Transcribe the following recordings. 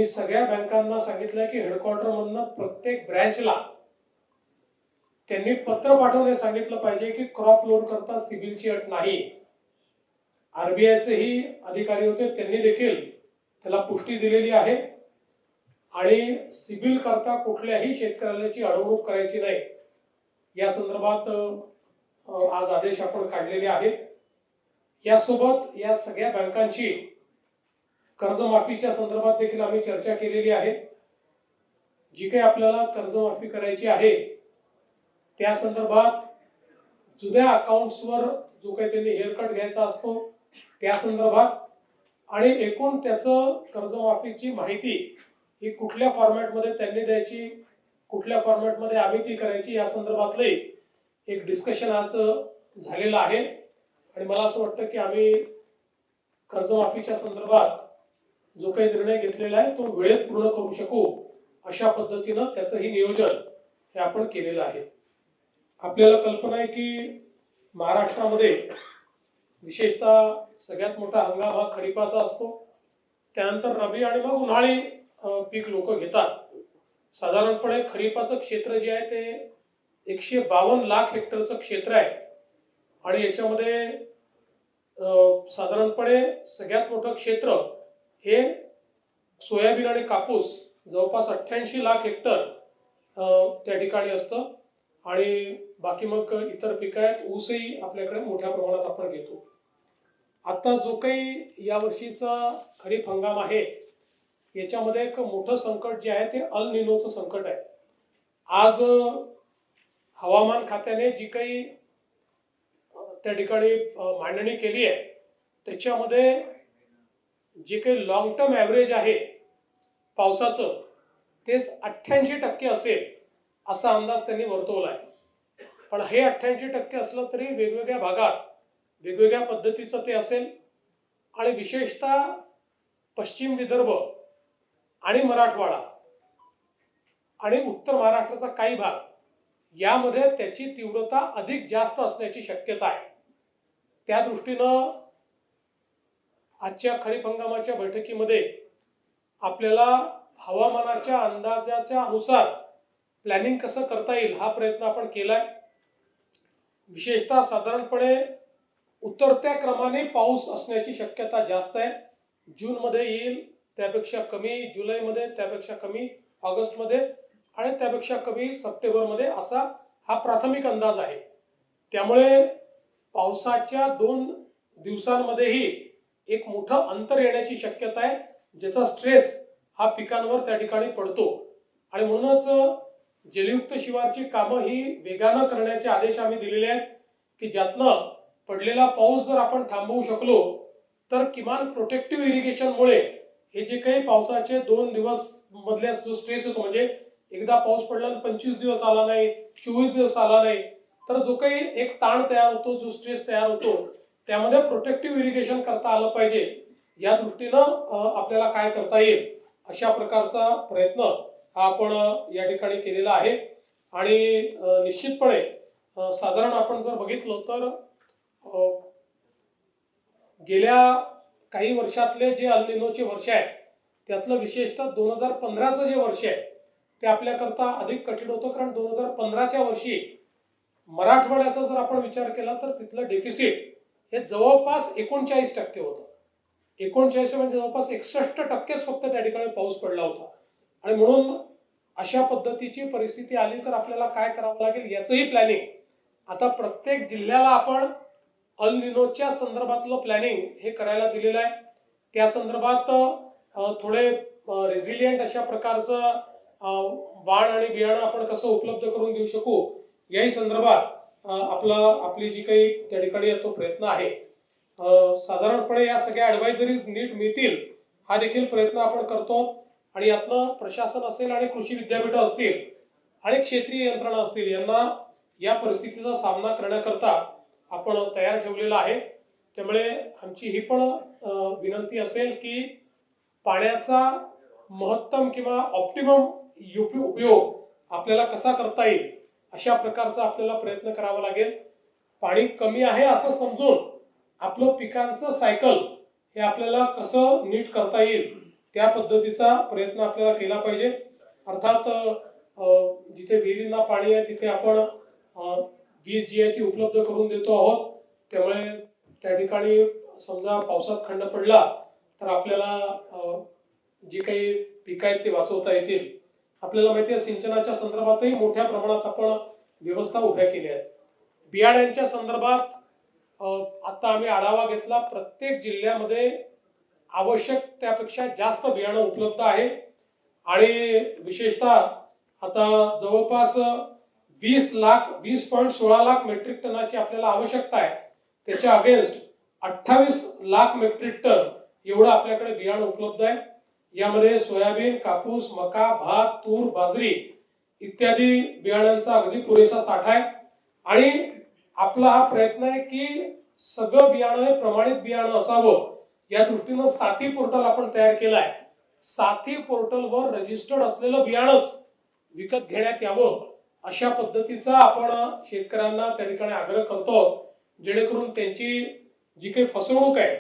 मी सगळ्या बँकांना सांगितलं की हेडक्वार्टर मधनं प्रत्येक ब्रँचला त्यांनी पत्र पाठवून सांगितलं पाहिजे की क्रॉप लोन करता सिबिलची अट नाही। आरबीआयचेही अधिकारी होते, त्यांनी देखील त्याला पुष्टी दिलेली आहे आणि सिबिल करता कुठल्याही शेतकऱ्याची अडवणूक करायची नाही या संदर्भात आज आदेश आपण काढलेले आहेत। यासोबत या सगळ्या बँकांची कर्जमाफीच्या संदर्भात देखील आम्ही चर्चा केलेली आहे। जी काही आपल्याला कर्जमाफी करायची आहे त्या संदर्भात जुन्या अकाउंट्सवर जो काही त्यांनी हेअरकट घ्यायचा असतो त्या संदर्भात आणि एकूण त्याचं कर्जमाफीची माहिती ही कुठल्या फॉर्मॅटमध्ये त्यांनी द्यायची, कुठल्या फॉर्मॅटमध्ये आम्ही ती करायची या संदर्भातले एक डिस्कशन आज झालेलं आहे। आणि मला असं वाटतं की आम्ही कर्जमाफीच्या संदर्भात जो काही निर्णय घेतलेला आहे तो वेळेत पूर्ण करू शकू अशा पद्धतीनं त्याचंही नियोजन हे आपण केलेलं आहे। आपल्याला कल्पना आहे की महाराष्ट्रामध्ये विशेषतः सगळ्यात मोठा हंगाम हा खरीपाचा असतो, त्यानंतर रबी आणि मग उन्हाळी पीक लोक घेतात। साधारणपणे खरीपाचं क्षेत्र जे आहे ते 152 लाख हेक्टरचं क्षेत्र आहे आणि याच्यामध्ये साधारणपणे सगळ्यात मोठं क्षेत्र हे सोयाबीन आणि कापूस जवळपास 88 लाख हेक्टर त्या ठिकाणी असतं आणि बाकी मग इतर पिकं आहेत। ऊसही आपल्याकडे मोठ्या प्रमाणात आपण घेतो। आता जो काही या वर्षीचा खरीप हंगाम आहे याच्यामध्ये एक मोठं संकट जे आहे ते अल निनोचं संकट आहे। आज हवामान खात्याने जी काही त्या ठिकाणी मांडणी केली आहे त्याच्यामध्ये जे काही लॉंग टर्म ॲव्हरेज आहे पावसाचं ते 88% असेल असा अंदाज त्यांनी वर्तवला आहे। पण हे 88% असलं तरी वेगवेगळ्या भागात वेगवेगळ्या पद्धतीचं ते असेल आणि विशेषतः पश्चिम विदर्भ आणि मराठवाडा आणि उत्तर महाराष्ट्राचा काही भाग यामध्ये त्याची तीव्रता अधिक जास्त असण्याची शक्यता आहे। त्या दृष्टीनं आजच्या खरीप हंगामाच्या बैठकीमध्ये आपल्याला हवामानाच्या अंदाजाच्या अनुसार प्लॅनिंग कसं करता येईल हा प्रयत्न आपण केलाय। विशेषतः साधारणपणे उतरत्या क्रमाने पाऊस असण्याची शक्यता जास्त आहे। जून मध्ये येईल त्यापेक्षा कमी जुलैमध्ये, त्यापेक्षा कमी ऑगस्टमध्ये आणि त्यापेक्षा कमी सप्टेंबरमध्ये असा हा प्राथमिक अंदाज आहे। त्यामुळे पावसाच्या 2 दिवसांमध्येही एक मोठं अंतर येण्याची शक्यता आहे ज्याचा स्ट्रेस हा पिकांवर त्या ठिकाणी पडतो आणि म्हणूनच जलयुक्त शिवारची कामं ही वेगानं करण्याचे आदेश आम्ही दिलेले आहेत की ज्यातनं पडलेला पाऊस जर आपण थांबवू शकलो तर किमान प्रोटेक्टिव्ह इरिगेशनमुळे हे जे काही पावसाचे 2 दिवस मधल्या जो स्ट्रेस होतो म्हणजे एकदा पाऊस पडला 25 दिवस आला नाही, 24 दिवस आला नाही तर जो काही एक ताण तयार होतो, जो स्ट्रेस तयार होतो त्यामध्ये प्रोटेक्टिव्ह इरिगेशन करता आलं पाहिजे। या दृष्टीनं आपल्याला काय करता येईल अशा प्रकारचा प्रयत्न हा आपण या ठिकाणी केलेला आहे आणि निश्चितपणे साधारण आपण जर बघितलं तर गेल्या काही वर्षातले जे अल निनोचे वर्ष आहेत त्यातलं विशेषतः 2015चं जे वर्ष आहे ते आपल्याकरता अधिक कठीण होतं, कारण 2015च्या वर्षी मराठवाड्याचा जर आपण विचार केला तर तिथलं डेफिसिट हे जवळपास 39% होतं। 39 म्हणजे जवळपास 61%च फक्त त्या ठिकाणी पाऊस पडला होता आणि म्हणून अशा पद्धतीची परिस्थिती आली तर आपल्याला काय करावं लागेल याचंही प्लॅनिंग आता प्रत्येक जिल्ह्याला आपण अल निनोच्या संदर्भातलं प्लॅनिंग हे करायला दिलेलं आहे। त्या संदर्भात थोडे रेझिलियंट अशा प्रकारचं वाण आणि बियाणं आपण कसं उपलब्ध करून देऊ शकू याही संदर्भात आपली जी काही त्या ठिकाणी तो प्रयत्न आहे। साधारणपणे या सगळ्या ॲडवायझरीज नीट मिळतील हा देखील प्रयत्न आपण करतो आणि यातनं प्रशासन असेल आणि कृषी विद्यापीठ असतील आणि क्षेत्रीय यंत्रणा असतील यांना या परिस्थितीचा सामना करण्याकरता आपण तयार ठेवलेला आहे। त्यामुळे आमची ही पण विनंती असेल की पाण्याचा महत्तम किंवा ऑप्टिमम उपयोग आपल्याला कसा करता येईल अशा प्रकारचा आपल्याला प्रयत्न करावा लागेल। पाणी कमी आहे असं समजून आपलं पिकांचं सायकल हे आपल्याला कसं नीट करता येईल त्या पद्धतीचा प्रयत्न आपल्याला केला पाहिजे. अर्थात जिथे विहिरींना पाणी आहे तिथे आपण वीज जी आहे ती उपलब्ध करून देतो आहोत. त्यामुळे त्या ठिकाणी समजा पावसात खंड पडला तर आपल्याला जी काही पिकं आहेत ते वाचवता येतील. आपल्याला माहिती आहे सिंचनाच्या संदर्भातही मोठ्या प्रमाणात आपण व्यवस्था उभ्या केल्या आहेत. बियाण्यांच्या संदर्भात आता आम्ही आढावा घेतला. प्रत्येक जिल्ह्यामध्ये आवश्यक त्यापेक्षा जास्त बियाणं उपलब्ध आहे आणि विशेषतः आता जवळपास 20.16 लाख मेट्रिक टनाची आपल्याला आवश्यकता आहे. त्याच्या अगेन्स्ट 28 लाख मेट्रिक टन एवढं आपल्याकडे बियाणं उपलब्ध आहे. यामध्ये सोयाबीन, कापूस, मका, भात, तूर, बाजरी इत्यादी बियाणांचा अगदी पुरेसा साठा आहे आणि आपला हा प्रयत्न आहे की सगळं बियाणं हे प्रमाणित बियाणं असावं. या दृष्टीनं साथी पोर्टल आपण तयार केलाय. साथी पोर्टलवर रजिस्टर्ड असलेलं बियाणंच विकत घेण्यात यावं अशा पद्धतीचा आपण शेतकऱ्यांना त्या ठिकाणी आग्रह करतो, जेणेकरून त्यांची जी काही फसवणूक आहे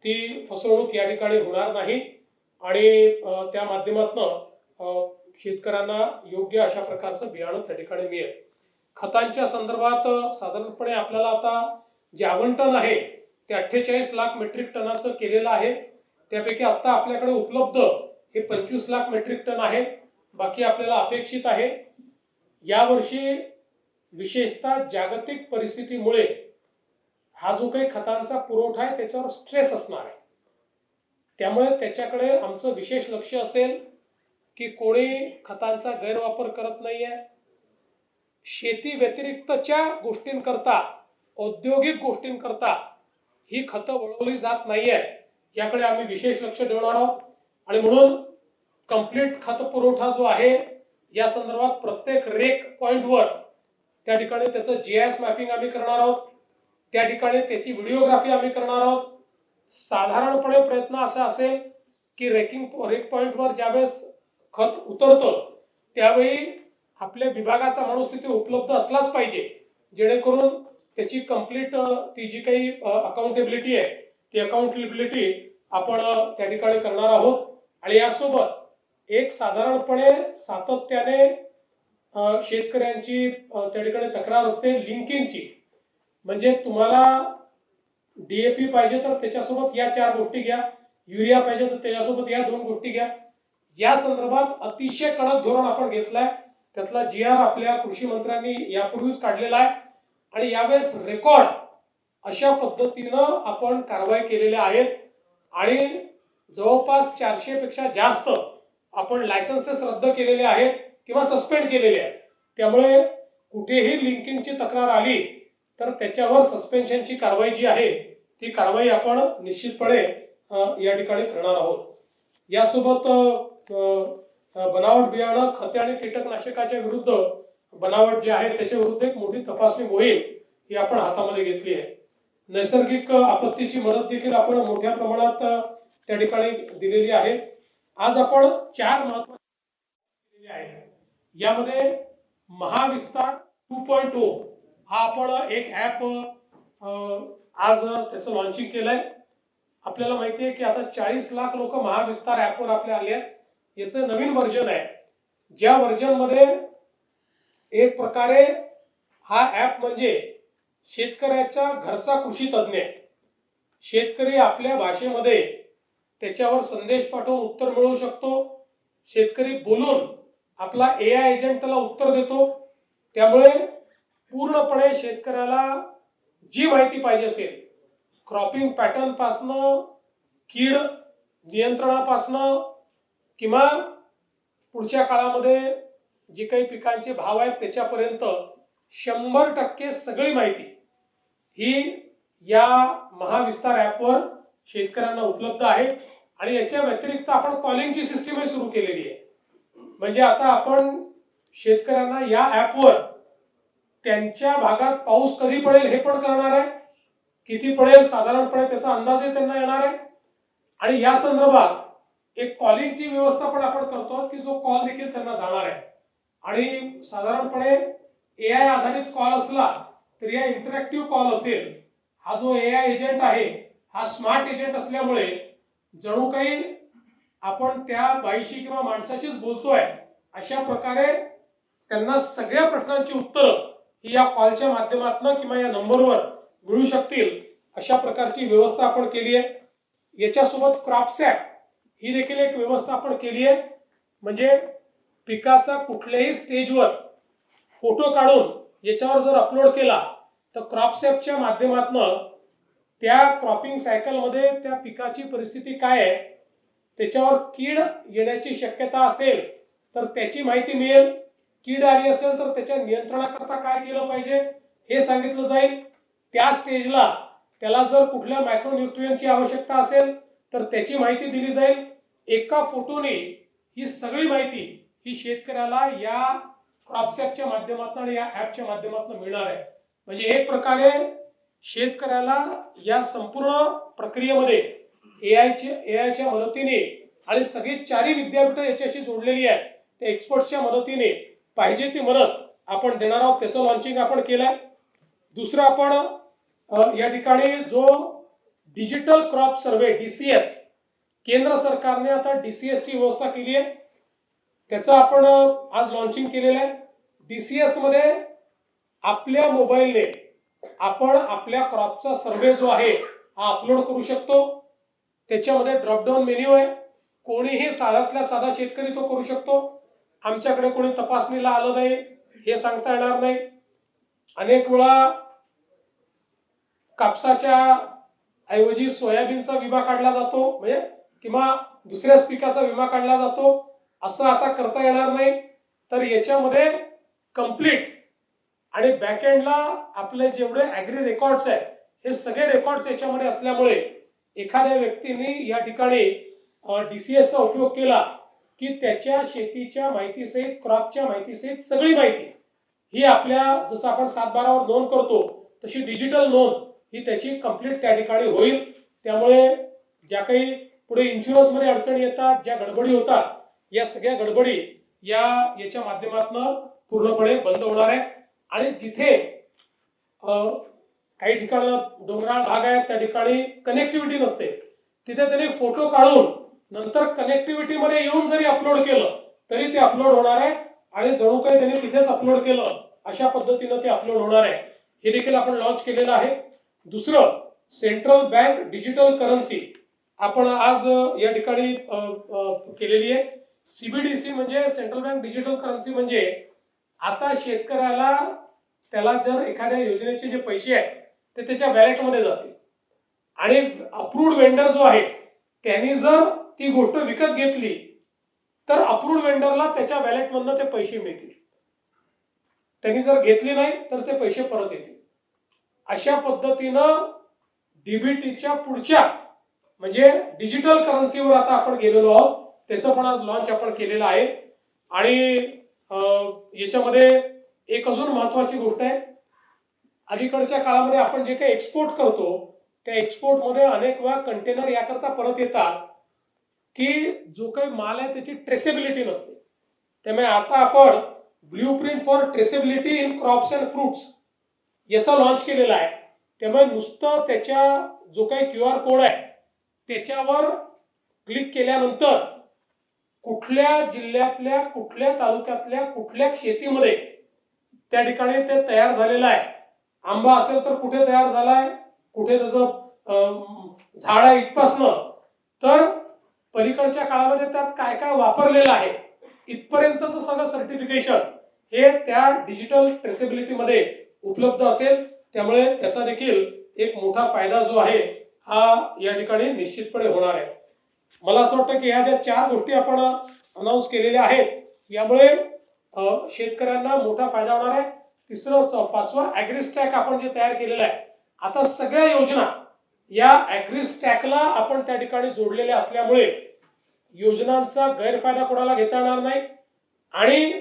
ती फसवणूक या ठिकाणी होणार नाही आणि त्या माध्यमातून शेतकऱ्यांना योग्य अशा प्रकारचं बियाणं त्या ठिकाणी मिळेल. खतांच्या संदर्भात साधारणपणे आपल्याला आता जे आवंटन आहे ते 48 लाख मेट्रिक टनाचं केलेलं आहे. त्यापैकी आता आपल्याकडे उपलब्ध हे 25 लाख मेट्रिक टन आहे. बाकी आपल्याला अपेक्षित आहे. यावर्षी विशेषतः जागतिक परिस्थितीमुळे हा जो काही खतांचा पुरवठा आहे त्याच्यावर स्ट्रेस असणार आहे. त्यामुळे त्याच्याकडे आमचं विशेष लक्ष असेल की कोणी खतांचा गैरवापर करत नाहीये. शेती व्यतिरिक्तच्या गोष्टींकरता, औद्योगिक गोष्टींकरता ही खतं वळवली जात नाहीये. याकडे आम्ही विशेष लक्ष देणार आहोत आणि म्हणून कंप्लीट खत पुरवठा जो आहे या संदर्भात प्रत्येक रेक पॉइंटवर त्या ठिकाणी त्याचं जीआयएस मॅपिंग आम्ही करणार आहोत. त्या ठिकाणी त्याची व्हिडिओग्राफी आम्ही करणार आहोत. साधारणपणे प्रयत्न असा असेल की रेक पॉइंटवर ज्यावेळेस खत उतरतं त्यावेळी आपल्या विभागाचा माणूस तिथे उपलब्ध असलाच पाहिजे, जेणेकरून त्याची कंप्लीट ती जी काही अकाउंटेबिलिटी आहे ती अकाउंटेबिलिटी आपण त्या ठिकाणी करणार आहोत. आणि यासोबत एक साधारणपणे सातत्याने शेतकऱ्यांची त्या ठिकाणी तक्रार असते लिंकिंगची. म्हणजे तुम्हाला डीएपी पाहिजे तर त्याच्यासोबत या 4 गोष्टी घ्या, युरिया पाहिजे तर त्याच्यासोबत या 2 गोष्टी घ्या. या संदर्भात अतिशय कडक धोरण आपण घेतलाय. त्यातला जीआर आपल्या कृषी मंत्र्यांनी यापूर्वीच काढलेला आहे आणि यावेळेस रेकॉर्ड अशा पद्धतीनं आपण कारवाई केलेल्या आहेत आणि जवळपास 400 पेक्षा जास्त आपण लायसन्सेस रद्द केलेले आहेत किंवा सस्पेंड केलेले आहेत. त्यामुळे कुठेही लिंकिंगची तक्रार आली तर त्याच्यावर सस्पेन्शनची कारवाई जी आहे ती कारवाई आपण निश्चितपणे या ठिकाणी करणार आहोत. यासोबत बनावट बियाणं, खते आणि कीटकनाशकाच्या विरुद्ध बनावट जे आहे त्याच्या विरुद्ध एक मोठी तपासणी मोहीम ही आपण हातामध्ये घेतली आहे. नैसर्गिक आपत्तीची मदत देखील आपण मोठ्या प्रमाणात त्या ठिकाणी दिलेली आहे. आज आपण 4 महत्त्वाचे आहे. यामध्ये महाविस्तार 2.0 हा आपण एक ऍप आज त्याचं लॉन्चिंग केलंय. आपल्याला माहिती आहे की आता 40 लाख लोक महाविस्तार ऍपवर आपले आले आहेत. याचं नवीन व्हर्जन आहे, ज्या व्हर्जन मध्ये एक प्रकारे हा ऍप म्हणजे शेतकऱ्याचा घरचा कृषी तज्ञ. शेतकरी आपल्या भाषेमध्ये त्याच्यावर संदेश पाठवून उत्तर मिळवू शकतो. शेतकरी बोलून आपला एआय एजंट त्याला उत्तर देतो. त्यामुळे पूर्णपणे शेतकऱ्याला जी माहिती पाहिजे असेल, क्रॉपिंग पॅटर्न पासनं, कीड नियंत्रणापासनं किंवा पुढच्या काळामध्ये जे काही पिकांचे भाव आहेत त्याच्यापर्यंत 100% सगळी माहिती ही या महाविस्तार ऍपवर शेतकऱ्यांना उपलब्ध आहे. आणि याच्या व्यतिरिक्त आपण कॉलिंगची सिस्टीमही सुरू केलेली आहे. म्हणजे आता आपण शेतकऱ्यांना या ऍपवर त्यांच्या भागात पाऊस कधी पडेल हे पण करणार आहे, किती पडेल साधारणपणे त्याचा अंदाजही त्यांना येणार आहे. आणि या संदर्भात एक कॉलिंगची व्यवस्था पण आपण करतो की जो कॉल देखील त्यांना जाणार आहे. आणि साधारणपणे एआय आधारित कॉल असला तर या इंटरॅक्टिव्ह कॉल असेल. हा जो एआय एजंट आहे हा स्मार्ट एजंट असल्यामुळे जणू काही आपण त्या बाईशी किंवा माणसाशीच बोलतोय अशा प्रकारे त्यांना सगळ्या प्रश्नांची उत्तरं ही या कॉलच्या माध्यमातून किंवा या नंबरवर मिळू शकतील अशा प्रकारची व्यवस्था आपण केली आहे. याच्यासोबत क्रॉपसॅप ही देखील एक व्यवस्था आपण केली आहे. म्हणजे पिकाचा कुठल्याही स्टेजवर फोटो काढून याच्यावर जर अपलोड केला तर क्रॉपसॅपच्या माध्यमातून त्या क्रॉपिंग सायकलमध्ये त्या पिकाची परिस्थिती काय आहे, त्याच्यावर कीड येण्याची शक्यता असेल तर त्याची माहिती मिळेल. कीड आली असेल तर त्याच्या नियंत्रणाकरता काय केलं पाहिजे हे सांगितलं जाईल. त्या स्टेजला त्याला जर कुठल्या मायक्रोन्यूट्रियनची आवश्यकता असेल तर त्याची माहिती दिली जाईल. एका फोटोने ही सगळी माहिती ही शेतकऱ्याला या क्रॉपसॅपच्या माध्यमातून आणि या ऍपच्या माध्यमातून मिळणार आहे. म्हणजे एक प्रकारे शेतकऱ्याला या संपूर्ण प्रक्रियेमध्ये एआयच्या मदतीने आणि सगळी चारही विद्यापीठं याच्याशी जोडलेली आहेत त्या एक्सपर्ट्सच्या मदतीने पाहिजे ती मदत आपण देणार आहोत. त्याचं लॉन्चिंग आपण केलंय. दुसरं आपण या ठिकाणी जो डिजिटल क्रॉप सर्वे DCS केंद्र सरकारने आता DCS ची व्यवस्था केली आहे त्याचं आपण आज लॉन्चिंग केलेलं आहे. DCS मध्ये आपल्या मोबाईलने आपण आपल्या क्रॉपचा सर्वे जो आहे हा अपलोड करू शकतो. त्याच्यामध्ये ड्रॉपडाऊन मेन्यू आहे. कोणीही साधातल्या साधा शेतकरी तो करू शकतो. आमच्याकडे कोणी तपासणीला आलं नाही हे सांगता येणार नाही. अनेक वेळा कापसाच्या ऐवजी सोयाबीनचा विमा काढला जातो म्हणजे किंवा दुसऱ्याच पिकाचा विमा काढला जातो. असं आता करता येणार नाही. तर याच्यामध्ये कंप्लीट आणि बॅकएंडला आपले जेवढे ऍग्री रेकॉर्ड्स आहेत हे सगळे रेकॉर्ड्स याच्यामध्ये असल्यामुळे एखाद्या व्यक्तीने या ठिकाणी DCS चा उपयोग केला की त्याच्या शेतीच्या माहितीसहित क्रॉपच्या माहितीसहित सगळी माहिती ही आपल्या जसं आपण 7/12 वर नोंद करतो तशी डिजिटल नोंद ही त्याची कंप्लीट त्या ठिकाणी होईल. त्यामुळे ज्या काही पुढे इन्शुरन्स मध्ये अडचणी येतात ज्या गडबडी होतात या सगळ्या गडबडी याच्या माध्यमातून पूर्णपणे बंद होणार आहे. आणि जिथे काही ठिकाणी डोंगराळ भाग आहेत त्या ठिकाणी कनेक्टिव्हिटी नसते तिथे त्यांनी फोटो काढून नंतर कनेक्टिव्हिटी मध्ये येऊन जरी अपलोड केलं तरी ते अपलोड होणार आहे आणि जणू काही त्यांनी तिथेच अपलोड केलं अशा पद्धतीनं ते अपलोड होणार आहे. हे देखील आपण लॉन्च केलेलं आहे. दुसरं सेंट्रल बँक डिजिटल करन्सी आपण आज या ठिकाणी केलेली आहे. CBDC म्हणजे सेंट्रल बँक डिजिटल करन्सी म्हणजे आता शेतकऱ्याला त्याला जर एखाद्या योजनेचे जे पैसे आहेत ते त्याच्या वॅलेटमध्ये जातील आणि अप्रूव्ड वेंडर जो आहे त्यांनी जर ती गोष्ट विकत घेतली तर अप्रूव्ड वेंडरला त्याच्या वॅलेटमधनं ते पैसे मिळतील. त्यांनी जर घेतली नाही तर ते पैसे परत येतील. अशा पद्धतीनं DBTच्या पुढच्या म्हणजे डिजिटल करन्सीवर आता आपण गेलेलो आहोत. त्याचं पण आज लॉन्च आपण केलेलं आहे. आणि याच्यामध्ये एक अजून महत्वाची गोष्ट आहे. अलीकडच्या काळामध्ये आपण जे काही एक्सपोर्ट करतो त्या एक्सपोर्ट मध्ये अनेक वेळा कंटेनर याकरता परत येतात की जो काही माल आहे त्याची ट्रेसेबिलिटी नसते. त्यामुळे आता आपण blueprint for traceability in crops and fruits याचा लॉन्च केलेला आहे. त्यामुळे नुसतं त्याच्या जो काही QR कोड आहे त्याच्यावर क्लिक केल्यानंतर कुठल्या जिल्ह्यातल्या कुठल्या तालुक्यातल्या कुठल्या शेतीमध्ये त्या ठिकाणी ते तयार झालेलं आहे. आंबा असेल तर कुठे तयार झालाय कुठे जसं झाड आहे इथपासनं तर पलीकडच्या काळामध्ये त्यात काय काय वापरलेलं आहे इथपर्यंतचं सगळं सर्टिफिकेशन हे त्या डिजिटल ट्रेसेबिलिटी मध्ये उपलब्ध असेल. त्यामुळे त्याचा देखील एक मोठा फायदा जो आहे हा या ठिकाणी निश्चितपणे होणार आहे. मला असं वाटतं की ह्या ज्या 4 गोष्टी आपण अनाऊन्स केलेल्या आहेत यामुळे शेतकऱ्यांना मोठा फायदा होणार आहे. तिसरं 5वं ॲग्रीस्टॅक आपण जे तयार केलेलं आहे आता सगळ्या योजना या ॲग्रीस्टॅकला आपण त्या ठिकाणी जोडलेल्या असल्यामुळे योजनांचा गैरफायदा कोणाला घेता येणार नाही आणि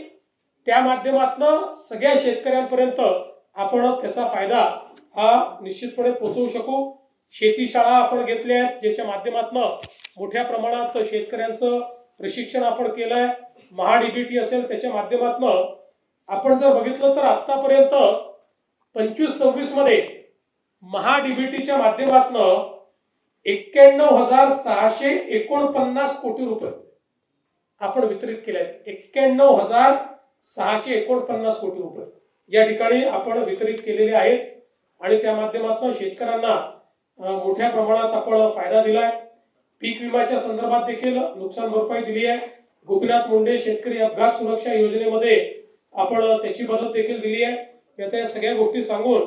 त्या माध्यमातून सगळ्या शेतकऱ्यांपर्यंत आपण त्याचा फायदा हा निश्चितपणे पोहोचवू शकू. शेतीशाळा आपण घेतल्या आहेत ज्याच्या माध्यमातून मोठ्या प्रमाणात शेतकऱ्यांचं प्रशिक्षण आपण केलंय. महाडीबीटी असेल त्याच्या माध्यमातून आपण जर बघितलं तर आतापर्यंत 25-26 मध्ये महाडीबीटीच्या माध्यमातून 91,649 कोटी रुपये आपण वितरित केले आहेत. 91,649 कोटी रुपये या ठिकाणी आपण वितरित केलेले आहेत आणि त्या माध्यमातून शेतकऱ्यांना मोठ्या प्रमाणात आपण फायदा दिलाय. पीक विम्याच्या संदर्भात देखील नुकसान भरपाई दिली आहे. गोपीनाथ मुंडे शेतकरी अपघात सुरक्षा योजनेमध्ये आपण त्याची मदत देखील दिली आहे. या सगळ्या गोष्टी सांगून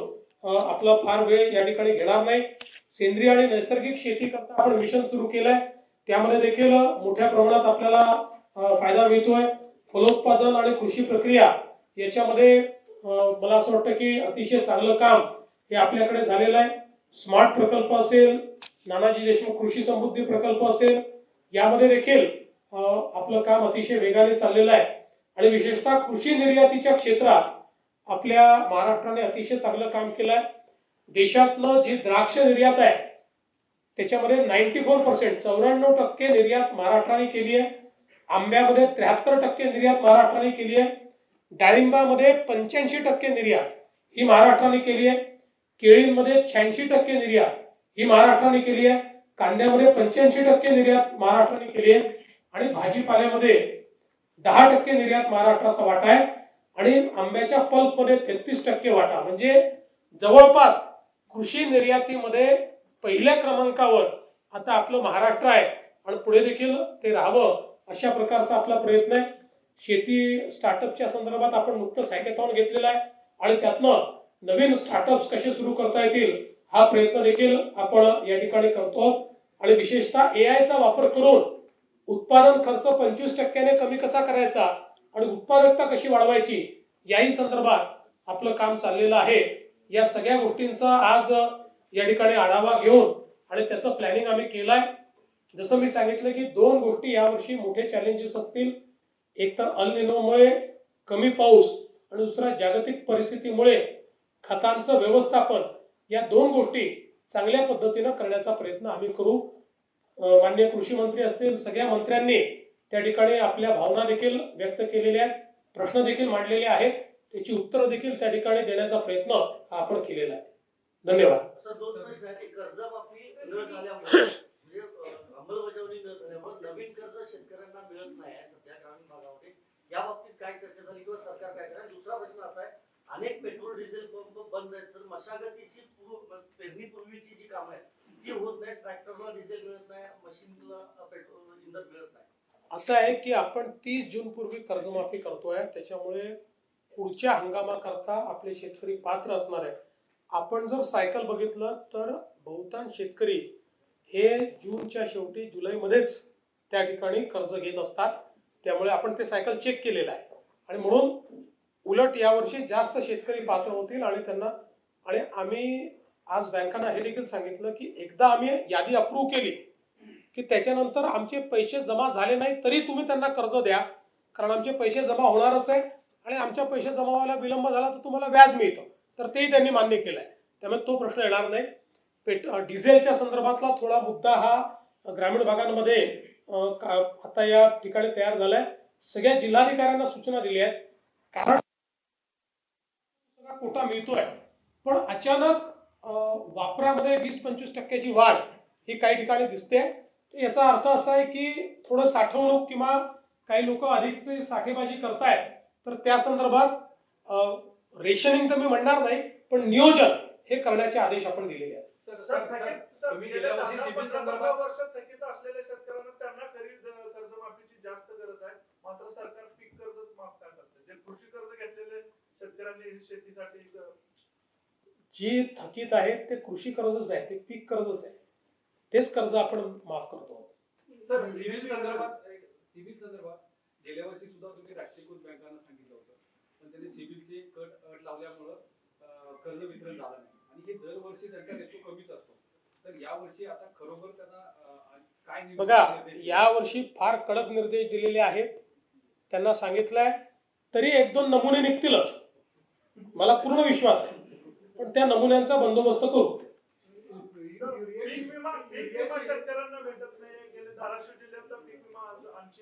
आपला फार वेळ या ठिकाणी घेणार नाही. सेंद्रिय आणि नैसर्गिक शेती करता आपण मिशन सुरू केलंय. त्यामध्ये देखील मोठ्या प्रमाणात आपल्याला फायदा मिळतोय. फलोत्पादन आणि कृषी प्रक्रिया याच्यामध्ये मला असं वाटतं की अतिशय चांगलं काम हे आपल्याकडे झालेलं आहे. स्मार्ट प्रकल्प असेल, नानाजी देशमुख कृषी समृद्धी प्रकल्प असेल, यामध्ये देखील आपलं काम अतिशय वेगाने चाललेलं आहे आणि विशेषतः कृषी निर्यातीच्या क्षेत्रात आपल्या महाराष्ट्राने अतिशय चांगलं काम केलंय. देशातलं जी द्राक्ष निर्यात आहे त्याच्यामध्ये 94% 94% निर्यात महाराष्ट्राने केली आहे. आंब्यामध्ये 73% निर्यात महाराष्ट्राने केली आहे. डाळिंबामध्ये 85% निर्यात ही महाराष्ट्राने केली आहे. केळीमध्ये 86% निर्यात ही महाराष्ट्राने केली आहे. कांद्यामध्ये 85% निर्यात महाराष्ट्राने केली आहे आणि भाजीपाल्यामध्ये 10% निर्यात महाराष्ट्राचा वाटा आहे आणि आंब्याच्या पल्पमध्ये 33% वाटा. म्हणजे जवळपास कृषी निर्यातीमध्ये पहिल्या क्रमांकावर आता आपलं महाराष्ट्र आहे आणि पुढे देखील ते राहावं अशा प्रकारचा आपला प्रयत्न आहे. शेती स्टार्टअपच्या संदर्भात आपण नुकतंच हॅकेथॉन घेतलेला आहे आणि त्यातनं नवीन स्टार्टअप्स कसे सुरू करता येतील हा प्रयत्न देखील आपण या ठिकाणी करतो आणि विशेषतः एआयचा वापर करून उत्पादन खर्च 25% कमी कसा करायचा आणि उत्पादकता कशी वाढवायची याही संदर्भात आपलं काम चाललेलं आहे. या सगळ्या गोष्टींचा आज या ठिकाणी आढावा घेऊन आणि त्याचं प्लॅनिंग आम्ही केलंय. जसं मी सांगितलं की दोन गोष्टी यावर्षी मोठे चॅलेंजेस असतील. एक तर अल निनोमुळे कमी पाऊस आणि दुसरा जागतिक परिस्थितीमुळे खतांचं व्यवस्थापन, या दोन गोष्टी चांगल्या पद्धतीनं करण्याचा प्रयत्न आम्ही करू. माननीय कृषी मंत्री असतील, सगळ्या मंत्र्यांनी त्या ठिकाणी आपल्या भावना देखील व्यक्त केलेल्या आहेत, प्रश्न देखील मांडलेले आहेत, त्याची उत्तरं देखील त्या ठिकाणी देण्याचा प्रयत्न आपण केलेला आहे. धन्यवाद. दोन प्रश्न आहेत. कर्जमाफी न झाल्यामुळे म्हणजे अंमलबजावणी न झाल्यामुळे नवीन कर्ज शेतकऱ्यांना मिळत नाही आहे सध्या ग्रामीण भागामध्ये. या बाबतीत काय चर्चा झाली किंवा सरकार काय करेल? दुसरा प्रश्न असा आहे, अनेक पेट्रोल डिझेल पंप बंद आहेत सर. मशागतीची पेरणीपूर्वीची जी कामं आहेत ती होत नाही. ट्रॅक्टरला डिझेल मिळत नाही, मशीनला पेट्रोल इंधन मिळत नाही. असं आहे की आपण 30 जून पूर्वी कर्जमाफी करतोय, त्याच्यामुळे पुढच्या हंगामाकरता आपले शेतकरी पात्र असणार आहे. आपण जर सायकल बघितलं तर बहुतांश शेतकरी हे जूनच्या शेवटी जुलैमध्येच त्या ठिकाणी कर्ज घेत असतात. त्यामुळे आपण ते सायकल चेक केलेलं आहे आणि म्हणून उलट यावर्षी जास्त शेतकरी पात्र होतील आणि त्यांना, आणि आम्ही आज बँकांना हे देखील सांगितलं की एकदा आम्ही यादी अप्रूव्ह केली की त्याच्यानंतर आमचे पैसे जमा झाले नाही तरी तुम्ही त्यांना कर्ज द्या, कारण आमचे पैसे जमा होणारच आहे आणि आमच्या पैसे जमा व्हायला विलंब झाला तर तुम्हाला व्याज मिळतं. तर तेही त्यांनी मान्य केलंय. त्यामुळे तो प्रश्न येणार नाही. डिझेलच्या संदर्भातला थोडा मुद्दा हा ग्रामीण भागांमध्ये आता या ठिकाणी तयार झालाय. सगळ्या जिल्हाधिकाऱ्यांना सूचना दिल्या आहेत, कारण कोटा मिळतोय पण अचानक वापरामध्ये 20-25% वाढ ही काही ठिकाणी दिसते. याचा अर्थ असा आहे की थोडं साठवणूक किंवा काही लोक अधिकची साठेबाजी करतायत. तर त्या संदर्भात रेशनिंग तर मी म्हणणार नाही पण नियोजन हे करण्याचे आदेश आपण दिलेले आहेत. तुम्ही गेल्या वर्षी सिबिल संदर्भात वर्षात थकीत असलेल्या शेतकऱ्यांना त्यांना कर्जमाफीची जास्त गरज आहे, मात्र सरकार पीक कर्ज माफ नाही करते. जे कृषी कर्ज घेतलेले शेतकऱ्यांनी शेतीसाठी जी थकीत आहेत ते कृषी कर्जच आहे, ते पीक कर्जच आहे, तेच कर्ज आपण माफ करतो. सर सिबिल संदर्भात गेल्या वर्षी सुद्धा तुम्ही राष्ट्रीयकृत बँकांना सांगितलं होतं, पण त्यांनी सिबिलची अट लावल्यामुळं कर्ज वितरण झालं नाही आणि हे दरवर्षी त्यांचा रेशो कमीच असतो. तर यावर्षी आता खरोखर त्यांना काय बघा, यावर्षी फार कडक निर्देश दिलेले आहेत. त्यांना सांगितलंय तरी 1-2 नमुने निघतीलच, मला पूर्ण विश्वास आहे, पण त्या नमुन्यांचा बंदोबस्त करू. शेतकऱ्यांना भेटत नाही. गेले धाराशिव जिल्ह्यात पीक विमा आणखी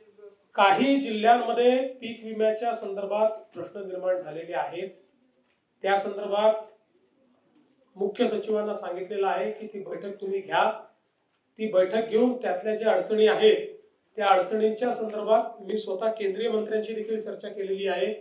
काही जिल्ह्यांमध्ये पीक विम्याच्या संदर्भात प्रश्न निर्माण झालेले आहेत. त्या संदर्भात मुख्य सचिवांना सांगितलेलं आहे की ती बैठक तुम्ही घ्या. ती बैठक घेऊन त्यातल्या ज्या अडचणी आहेत त्या अडचणींच्या संदर्भात मी स्वतः केंद्रीय मंत्र्यांशी देखील चर्चा केलेली आहे.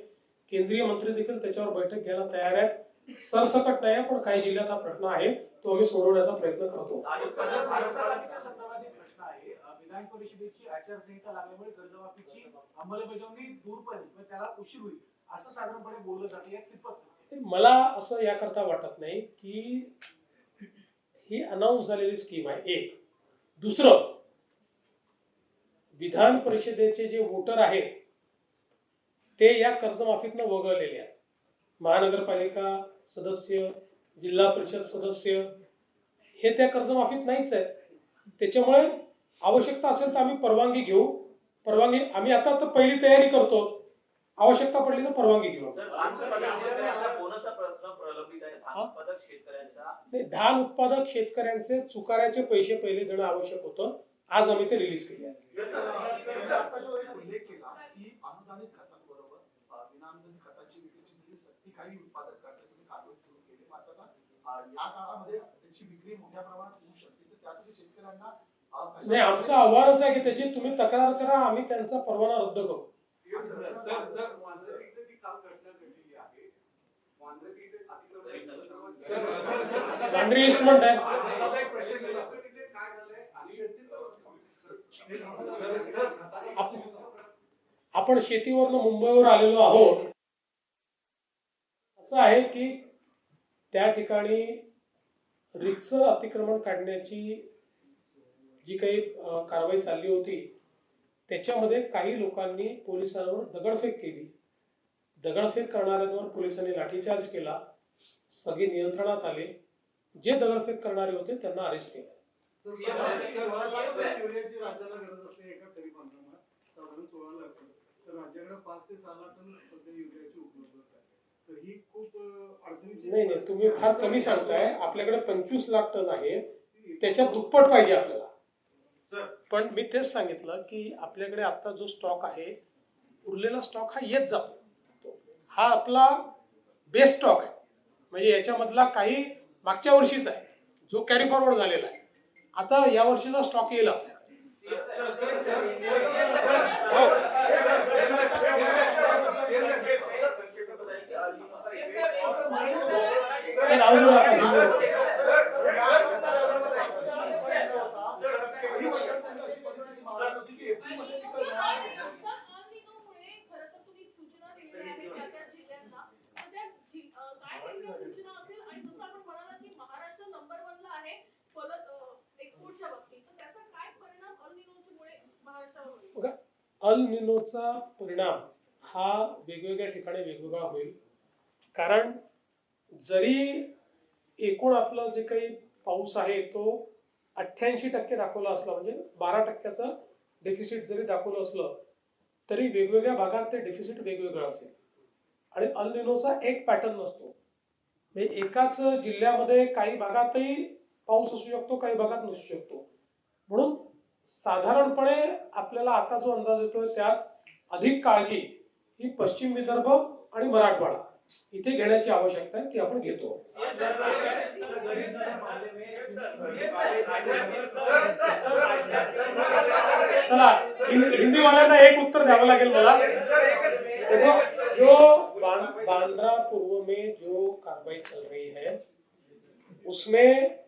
केंद्रीय मंत्री देखील त्याच्यावर बैठक घ्यायला तयार आहेत. सरसकट नाही पण काही जिल्ह्यात हा प्रश्न आहे तो आम्ही सोडवण्याचा प्रयत्न करतो. कर्जमाफीच्या संदर्भात एक प्रश्न आहे. विधान परिषदेची आचारसंहिता लागल्यामुळे कर्जमाफीची अंमलबजावणी दूरपर्यंत म्हणजे त्याला उशीर होईल असं साधारणपणे बोललं जाते. या कितपत मला असं याकरता वाटत नाही की ही अनाऊन्स झालेली स्कीम आहे. एक दुसरं, विधान परिषदेचे जे वोटर आहेत ते या कर्जमाफीतनं वगळलेले आहेत. महानगरपालिका सदस्य, जिल्हा परिषद सदस्य हे त्या कर्जमाफीत नाहीच आहेत. त्याच्यामुळे आवश्यकता असेल तर आम्ही परवानगी घेऊ. परवानगी आम्ही आता तर पहिली तयारी करतो. आवश्यकता पडली तर परवानगी घेऊ. धान उत्पादक शेतकऱ्यांचे चुकाऱ्याचे पैसे पहिले देणं आवश्यक होतं. आज आम्ही ते रिलीज केले आहे. आता जो एक उल्लेख केला की अनुदानित खतांबरोबर विनाअनुदानित खताची विक्रीची सक्ती काही उत्पादक करतात, तुम्ही कारवाई सुरू केली. मात्र आता या काळामध्ये त्याची विक्री मोठ्या प्रमाणात होऊ शकते, तर त्यासाठी शेतकऱ्यांना नाही, आमचा आव्हानच आहे की त्याची तुम्ही तक्रार करा, आम्ही त्यांचा परवाना रद्द करू. वांद्रे ईस्ट म्हणताय आपण शेतीवरनं मुंबईवर आलेलो आहोत. असं आहे की त्या ठिकाणी रितसर अतिक्रमण काढण्याची जी काही कारवाई चालली होती त्याच्यामध्ये काही लोकांनी पोलिसांवर दगडफेक केली. दगडफेक करणाऱ्यांवर पोलिसांनी लाठीचार्ज केला. सगळे नियंत्रणात आले. जे दगडफेक करणारे होते त्यांना अरेस्ट केलं. राज्याला गरज असते एका खरीप हंगामात साधारण 16 लाख टन, तर राज्याकडे 5 ते 6 लाख टन सध्या युरियाची उपलब्धता आहे. तर ही खूप अडचणीची. नाही, तुम्ही फार कमी सांगताय. आपल्याकडे 25 लाख टन आहे, त्याच्यात दुप्पट पाहिजे आपल्याला. पण मी तेच सांगितलं की आपल्याकडे आता जो स्टॉक आहे उरलेला स्टॉक हा येत जातो. हा आपला बेस्ट स्टॉक आहे. म्हणजे याच्यामधला काही मागच्या वर्षीच आहे जो कॅरी फॉरवर्ड झालेला आहे. आता या वर्षीचा स्टॉक येईल आपल्याकडे. अल निनोचा परिणाम हा वेगवेगळ्या ठिकाणी वेगवेगळा होईल. कारण जरी एकूण आपलं जे काही पाऊस आहे तो 88% दाखवला असला, म्हणजे 12% डेफिसिट जरी दाखवलं असलं तरी वेगवेगळ्या भागात ते डेफिसिट वेगवेगळं असेल. आणि अल निनोचा एक पॅटर्न नसतो. म्हणजे एकाच जिल्ह्यामध्ये काही भागातही पाऊस असू शकतो, काही भागात नसू शकतो. म्हणून साधारणपणे आपल्याला आता जो अंदाज येतोय त्यात अधिक काळजी ही पश्चिम विदर्भ आणि मराठवाडा इथे घेण्याची आवश्यकता आहे, ती आपण घेतो. चला, हिंदी वाल्यांना एक उत्तर द्यावं लागेल मला. देखो, जो बांद्रा पूर्व में जो कार्रवाई चल रही है उसमें